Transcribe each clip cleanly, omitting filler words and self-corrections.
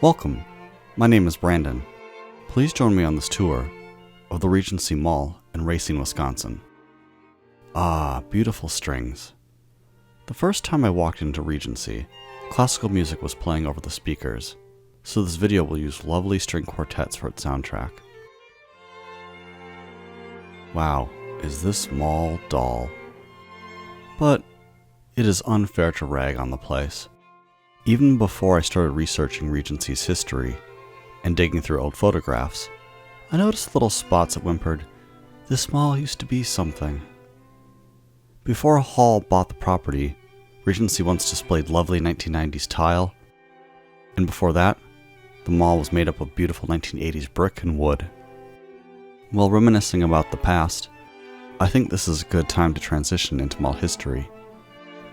Welcome, my name is Brandon. Please join me on this tour of the Regency Mall in Racine, Wisconsin. Ah, beautiful strings. The first time I walked into Regency, classical music was playing over the speakers, so this video will use lovely string quartets for its soundtrack. Wow, is this mall dull? But it is unfair to rag on the place. Even before I started researching Regency's history and digging through old photographs, I noticed little spots that whimpered, "This mall used to be something." Before Hall bought the property, Regency once displayed lovely 1990s tile, and before that, the mall was made up of beautiful 1980s brick and wood. While reminiscing about the past, I think this is a good time to transition into mall history.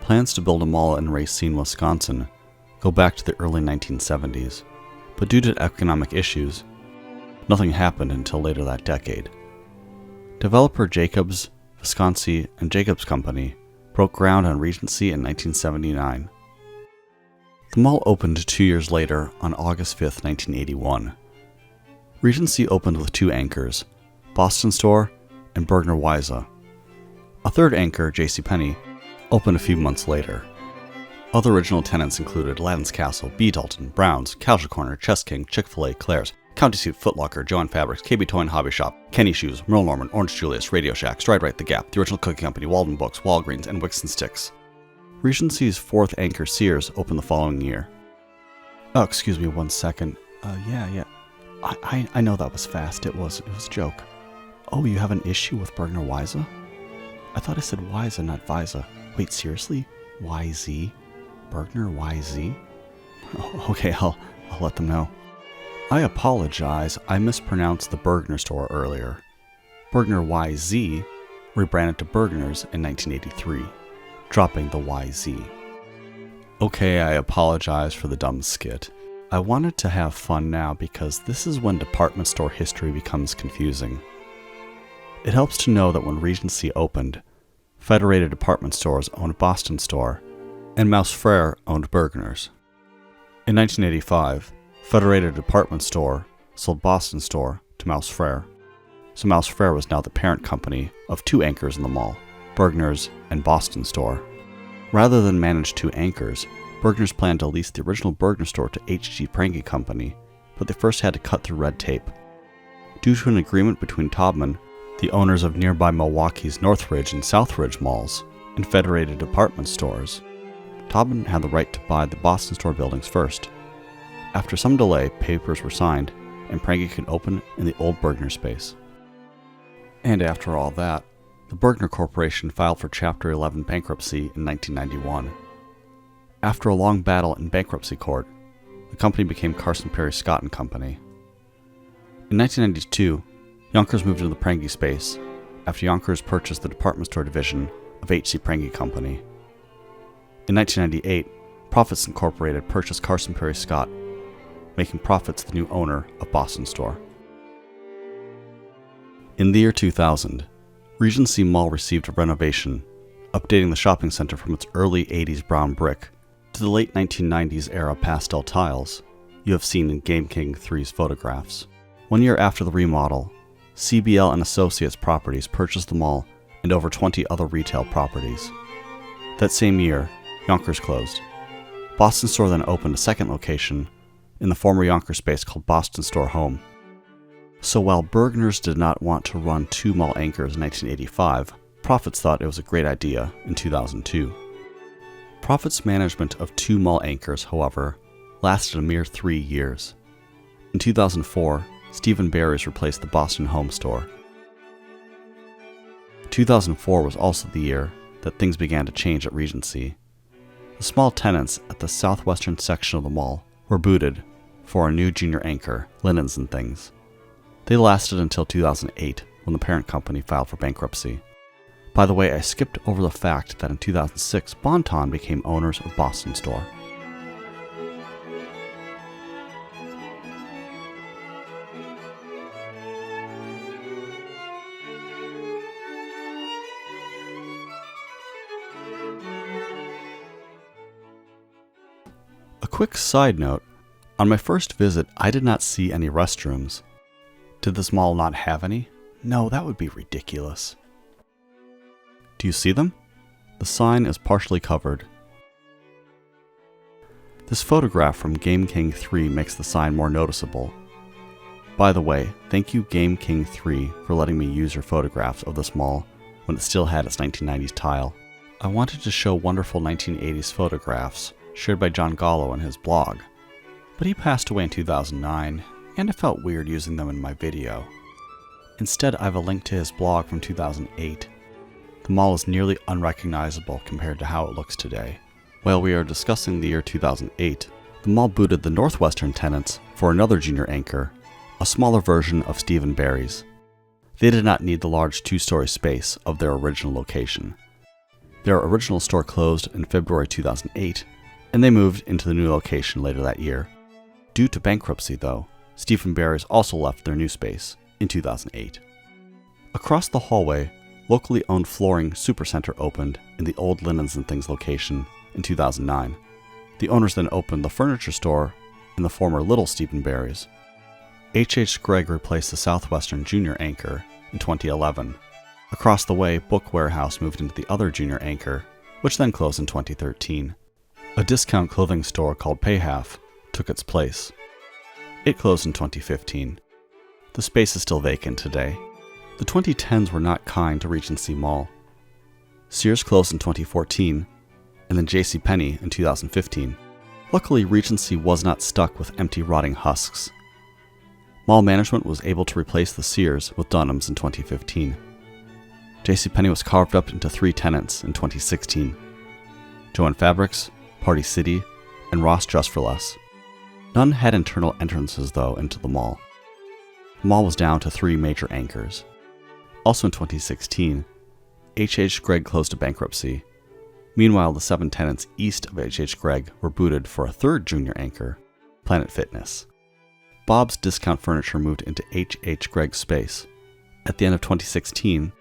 Plans to build a mall in Racine, Wisconsin go back to the early 1970s, but due to economic issues, nothing happened until later that decade. Developer Jacobs, Visconti, and Jacobs Company broke ground on Regency in 1979. The mall opened 2 years later on August 5, 1981. Regency opened with 2 anchors, Boston Store and Bergner Weisse. A third anchor, JCPenney, opened a few months later. Other original tenants included Ladden's Castle, B. Dalton, Brown's, Casual Corner, Chess King, Chick-fil-A, Claire's, County Suit, Foot Locker, Joann Fabrics, KB Toy and Hobby Shop, Kenny Shoes, Merle Norman, Orange Julius, Radio Shack, Stride Right, The Gap, The Original Cookie Company, Walden Books, Walgreens, and Wicks and Sticks. Regency's 4th anchor, Sears, opened the following year. Oh, excuse me 1 second. Yeah. I know that was fast. It was a joke. Oh, you have an issue with Bergner Weisse? I thought I said Weisse, not Weisse. Wait, seriously? YZ? Bergner YZ? Oh, okay, I'll let them know. I apologize, I mispronounced the Bergner store earlier. Bergner YZ rebranded to Bergner's in 1983, dropping the YZ. Okay, I apologize for the dumb skit. I wanted to have fun now because this is when department store history becomes confusing. It helps to know that when Regency opened, Federated Department Stores owned Boston Store, and Mouse Frere owned Bergner's. In 1985, Federated Department Store sold Boston Store to Mouse Frere, so Mouse Frere was now the parent company of 2 anchors in the mall, Bergner's and Boston Store. Rather than manage 2 anchors, Bergner's planned to lease the original Bergner store to H.G. Pranke Company, but they first had to cut through red tape. Due to an agreement between Taubman, the owners of nearby Milwaukee's Northridge and Southridge malls, and Federated Department Stores, Taubman had the right to buy the Boston Store buildings first. After some delay, papers were signed, and Pranke could open in the old Bergner space. And after all that, the Bergner Corporation filed for Chapter 11 bankruptcy in 1991. After a long battle in bankruptcy court, the company became Carson Perry Scott & Company. In 1992, Yonkers moved into the Pranke space after Yonkers purchased the department store division of H.C. Pranke Company. In 1998, Profits Incorporated purchased Carson Perry Scott, making Profits the new owner of Boston Store. In the year 2000, Regency Mall received a renovation, updating the shopping center from its early 80s brown brick to the late 1990s era pastel tiles you have seen in Game King 3's photographs. 1 year after the remodel, CBL and Associates Properties purchased the mall and over 20 other retail properties. That same year, Yonkers closed. Boston Store then opened a second location in the former Yonkers space called Boston Store Home. So while Bergner's did not want to run 2 mall anchors in 1985, Profits thought it was a great idea in 2002. Profits' management of 2 mall anchors, however, lasted a mere 3 years. In 2004, Stephen Barry's replaced the Boston Home Store. 2004 was also the year that things began to change at Regency. The small tenants at the southwestern section of the mall were booted for a new junior anchor, Linens and Things. They lasted until 2008, when the parent company filed for bankruptcy. By the way, I skipped over the fact that in 2006, Bon-Ton became owners of Boston Store. A quick side note, On my first visit, I did not see any restrooms. Did this mall not have any? No, that would be ridiculous. Do you see them? The sign is partially covered. This photograph from Game King 3 makes the sign more noticeable. By the way, thank you Game King 3 for letting me use your photographs of this mall when it still had its 1990s tile. I wanted to show wonderful 1980s photographs shared by John Gallo in his blog, but he passed away in 2009 and it felt weird using them in my video. Instead, I have a link to his blog from 2008. The mall is nearly unrecognizable compared to how it looks today. While we are discussing the year 2008, the mall booted the Northwestern tenants for another junior anchor, a smaller version of Steve & Barry's. They did not need the large 2-story space of their original location. Their original store closed in February 2008, and they moved into the new location later that year. Due to bankruptcy, though, Steve & Barry's also left their new space in 2008. Across the hallway, locally owned Flooring Supercenter opened in the old Linens and Things location in 2009. The owners then opened the furniture store in the former Little Steve & Barry's. H.H. Gregg replaced the Southwestern junior anchor in 2011. Across the way, Book Warehouse moved into the other junior anchor, which then closed in 2013. A discount clothing store called Payhalf took its place. It closed in 2015. The space is still vacant today. The 2010s were not kind to Regency Mall. Sears closed in 2014, and then JCPenney in 2015. Luckily, Regency was not stuck with empty, rotting husks. Mall management was able to replace the Sears with Dunham's in 2015. JCPenney was carved up into 3 tenants in 2016. Joann Fabrics, Party City, and Ross Just for Less. None had internal entrances, though, into the mall. The mall was down to 3 major anchors. Also in 2016, H.H. Gregg closed to bankruptcy. Meanwhile, the 7 tenants east of H.H. Gregg were booted for a 3rd junior anchor, Planet Fitness. Bob's Discount Furniture moved into H.H. Gregg's space. At the end of 2016,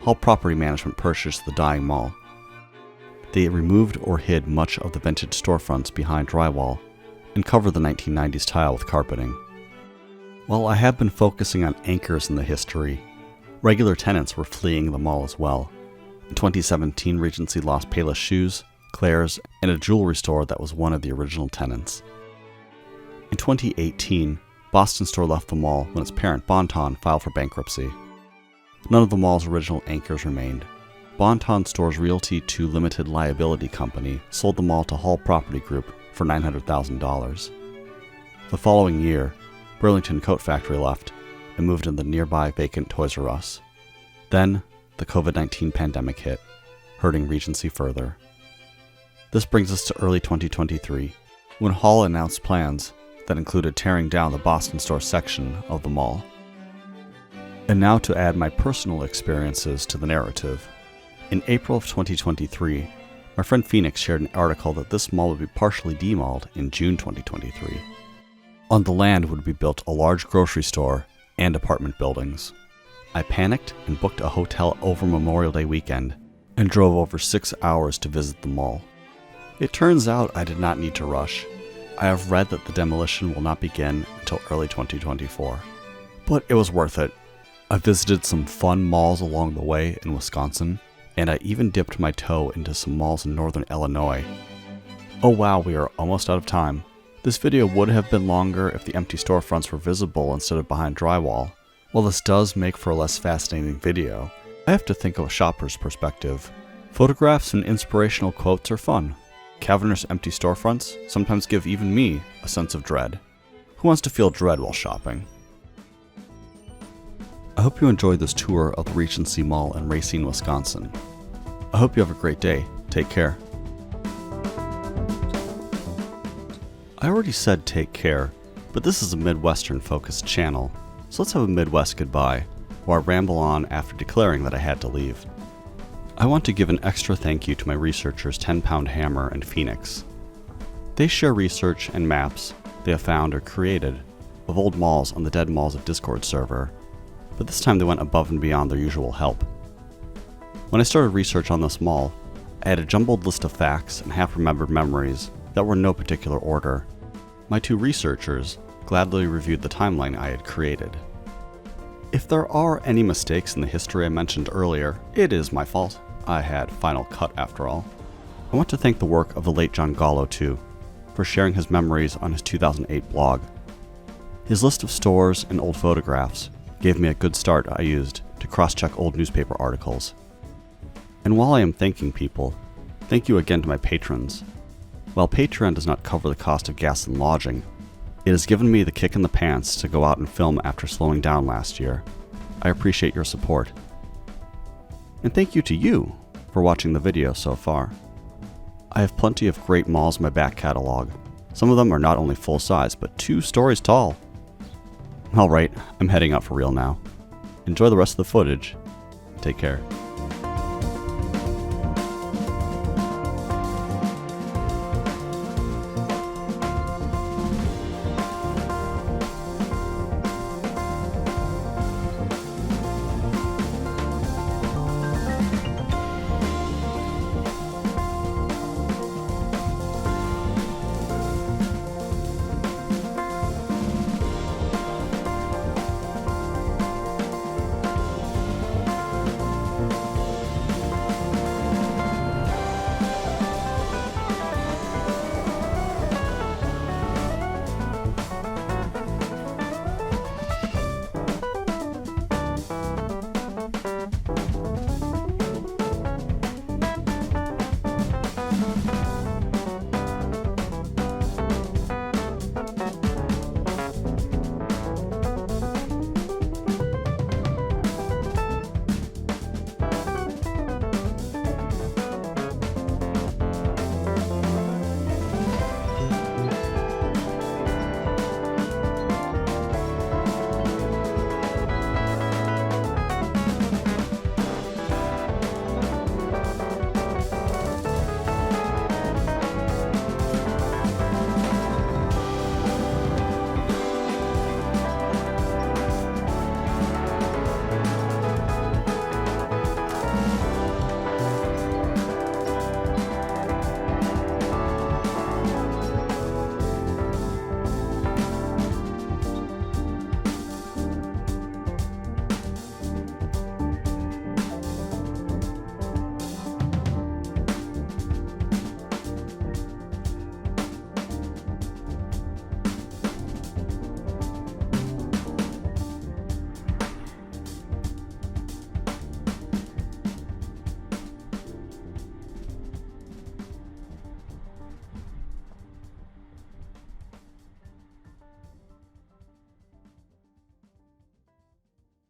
Hall Property Management purchased the dying mall. They removed or hid much of the vintage storefronts behind drywall and covered the 1990s tile with carpeting. While I have been focusing on anchors in the history, regular tenants were fleeing the mall as well. In 2017, Regency lost Payless Shoes, Claire's, and a jewelry store that was one of the original tenants. In 2018, Boston Store left the mall when its parent Bon-Ton filed for bankruptcy. None of the mall's original anchors remained. Bon-Ton Store's Realty 2 Limited Liability Company sold the mall to Hall Property Group for $900,000. The following year, Burlington Coat Factory left and moved in the nearby vacant Toys R Us. Then, the COVID-19 pandemic hit, hurting Regency further. This brings us to early 2023, when Hall announced plans that included tearing down the Boston Store section of the mall. And now to add my personal experiences to the narrative. In April of 2023, my friend Phoenix shared an article that this mall would be partially demolitioned in June 2023. On the land would be built a large grocery store and apartment buildings. I panicked and booked a hotel over Memorial Day weekend and drove over 6 hours to visit the mall. It turns out I did not need to rush. I have read that the demolition will not begin until early 2024. But it was worth it. I visited some fun malls along the way in Wisconsin, and I even dipped my toe into some malls in northern Illinois. Oh wow, we are almost out of time. This video would have been longer if the empty storefronts were visible instead of behind drywall. While this does make for a less fascinating video, I have to think of a shopper's perspective. Photographs and inspirational quotes are fun. Cavernous empty storefronts sometimes give even me a sense of dread. Who wants to feel dread while shopping? I hope you enjoyed this tour of the Regency Mall in Racine, Wisconsin. I hope you have a great day. Take care. I already said take care, but this is a Midwestern-focused channel, so let's have a Midwest goodbye, while I ramble on after declaring that I had to leave. I want to give an extra thank you to my researchers 10 Pound Hammer and Phoenix. They share research and maps they have found or created of old malls on the Dead Malls of Discord server, but this time they went above and beyond their usual help. When I started research on this mall, I had a jumbled list of facts and half-remembered memories that were in no particular order. My two researchers gladly reviewed the timeline I had created. If there are any mistakes in the history I mentioned earlier, it is my fault. I had Final Cut after all. I want to thank the work of the late John Gallo too, for sharing his memories on his 2008 blog. His list of stores and old photographs gave me a good start I used to cross-check old newspaper articles. And while I am thanking people, thank you again to my patrons. While Patreon does not cover the cost of gas and lodging, it has given me the kick in the pants to go out and film after slowing down last year. I appreciate your support. And thank you to you for watching the video so far. I have plenty of great malls in my back catalog. Some of them are not only full size, but 2 stories tall. Alright, I'm heading out for real now. Enjoy the rest of the footage. Take care.